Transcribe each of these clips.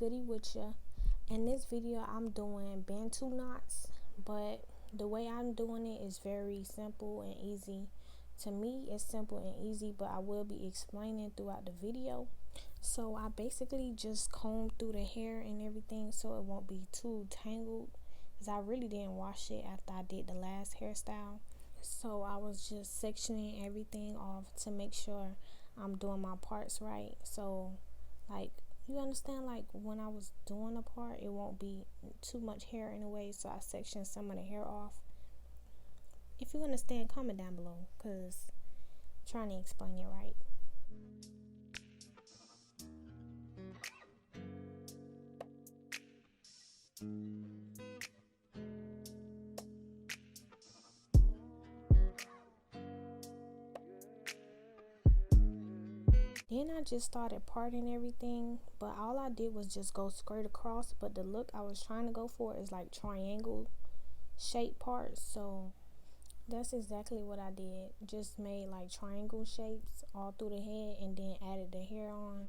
goody with ya. In this video I'm doing Bantu knots, but the way I'm doing it is very simple and easy. To me it's simple and easy, but I will be explaining throughout the video. So I basically just comb through the hair and everything so it won't be too tangled, because I really didn't wash it after I did the last hairstyle. So I was just sectioning everything off to make sure I'm doing my parts right. So like, you understand, like when I was doing a part it won't be too much hair in the way, so I sectioned some of the hair off. If you understand, comment down below, because I'm trying to explain it right. Then I just started parting everything, but all I did was just go straight across, but the look I was trying to go for is like triangle shape parts, so that's exactly what I did. Just made like triangle shapes all through the head and then added the hair on.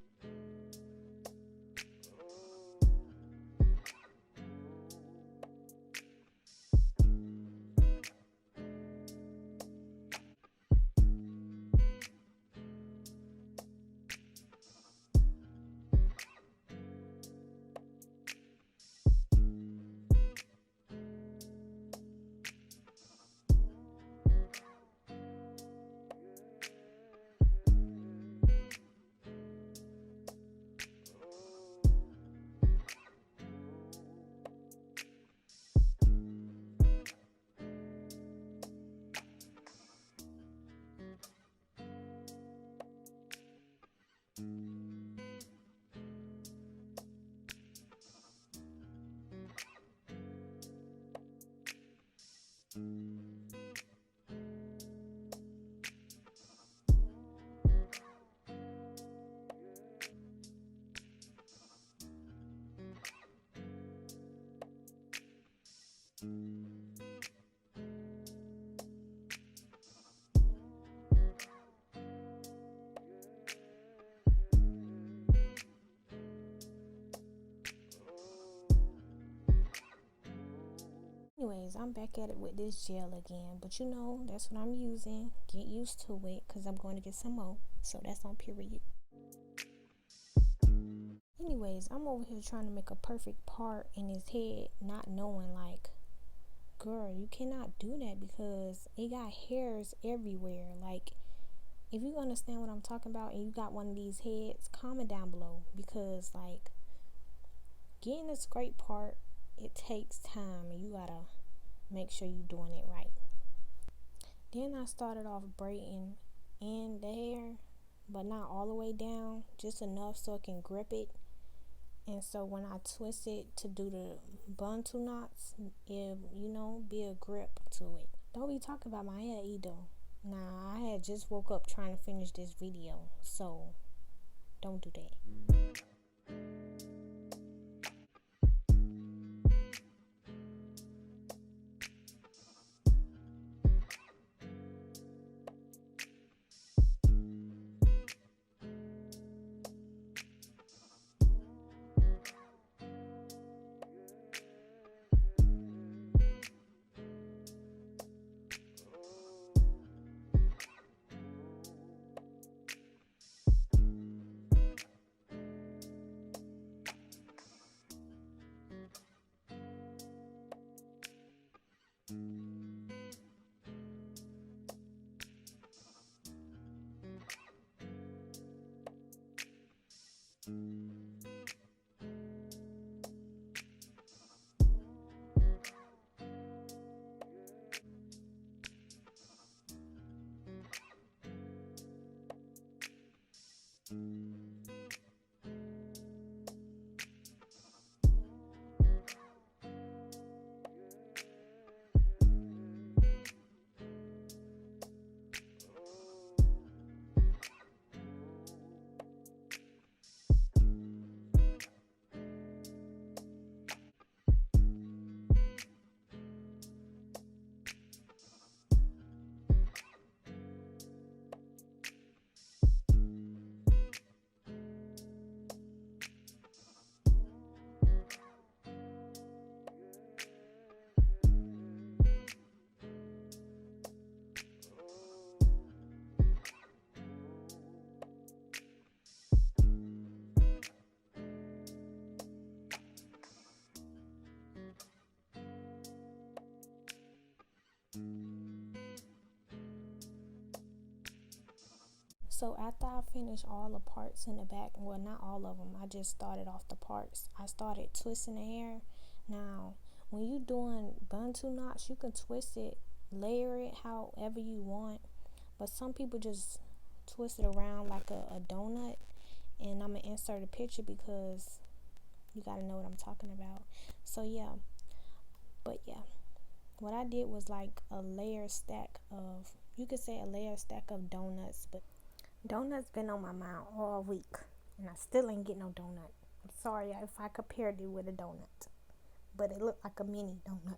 Anyways, I'm back at it with this gel again, but you know, that's what I'm using. Get used to it, because I'm going to get some more, so that's on period. Anyways, I'm over here trying to make a perfect part in his head, not knowing, like, girl, you cannot do that because it got hairs everywhere. Like, if you understand what I'm talking about and you got one of these heads, comment down below, because like, getting this great part, it takes time and you gotta make sure you're doing it right. Then I started off braiding in the hair, but not all the way down, just enough so it can grip it. And so when I twist it to do the Bantu knots, it, you know, be a grip to it. Don't be talking about my hair either. Nah, I had just woke up trying to finish this video, so don't do that. So after I finished all the parts in the back, well, not all of them, I just started off the parts. I started twisting the hair. Now, when you doing Bantu knots, you can twist it, layer it however you want. But some people just twist it around like a donut. And I'm going to insert a picture because you got to know what I'm talking about. So, yeah. But, yeah. What I did was like a layer stack of, you could say a layer stack of donuts. But donuts been on my mind all week. And I still ain't get no donut. I'm sorry if I compared it with a donut. But it looked like a mini donut.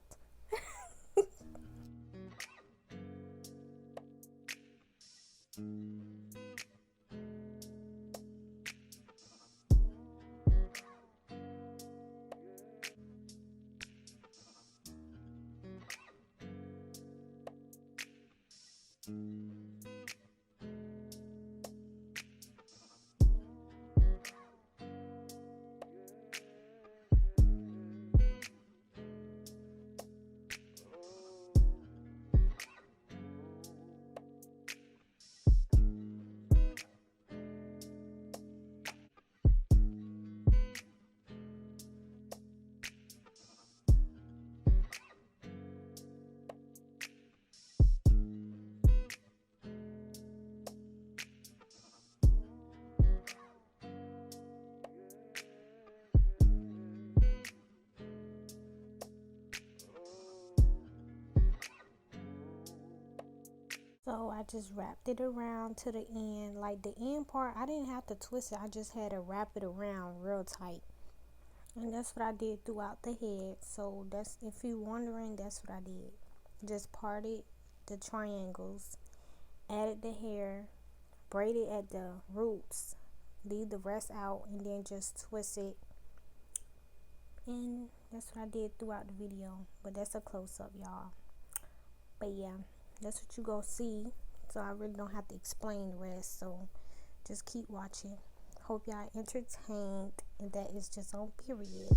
So I just wrapped it around to the end. Like the end part, I didn't have to twist it. I just had to wrap it around real tight. And that's what I did throughout the head. So that's, if you're wondering, that's what I did. Just parted the triangles, added the hair, braided at the roots, leave the rest out, and then just twist it. And that's what I did throughout the video. But that's a close-up, y'all. But yeah, that's what you go see. So I really don't have to explain the rest. So just keep watching. Hope y'all entertained. And that is just on period.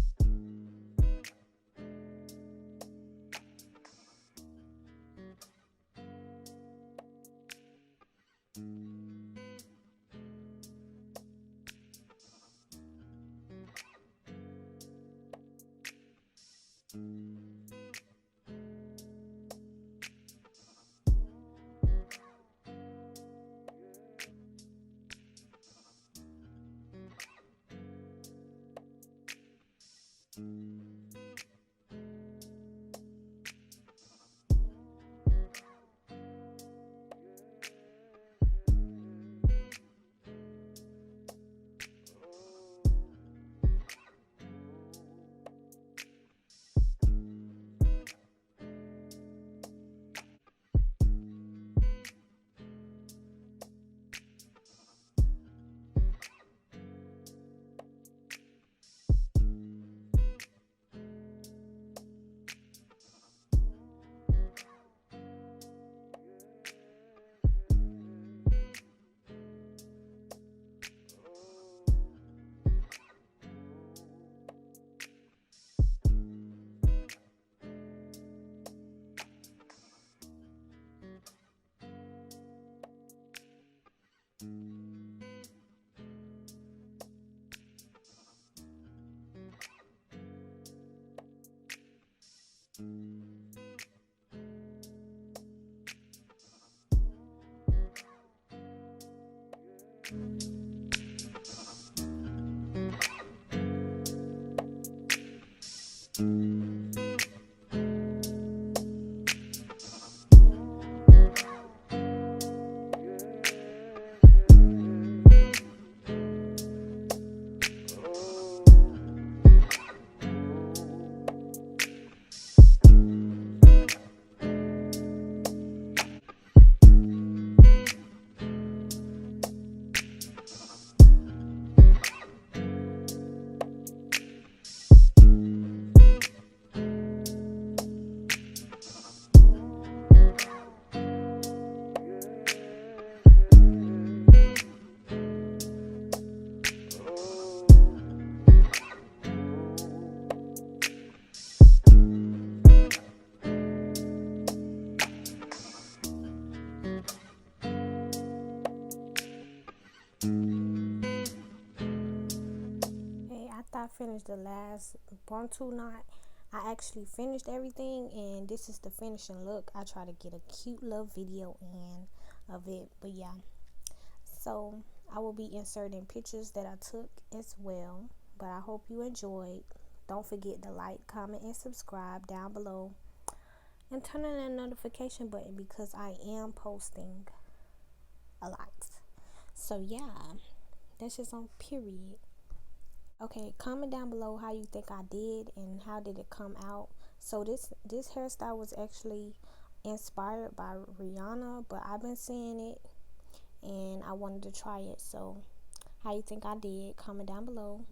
Hey, after I finished the last Bantu knot, I actually finished everything, and this is the finishing look. I try to get a cute little video in of it, but yeah. So I will be inserting pictures that I took as well. But I hope you enjoyed. Don't forget to like, comment, and subscribe down below, and turn on that notification button because I am posting a lot. So yeah, that's just on period. Okay, comment down below how you think I did and how did it come out. So this hairstyle was actually inspired by Rihanna, but I've been seeing it and I wanted to try it. So how you think I did? Comment down below.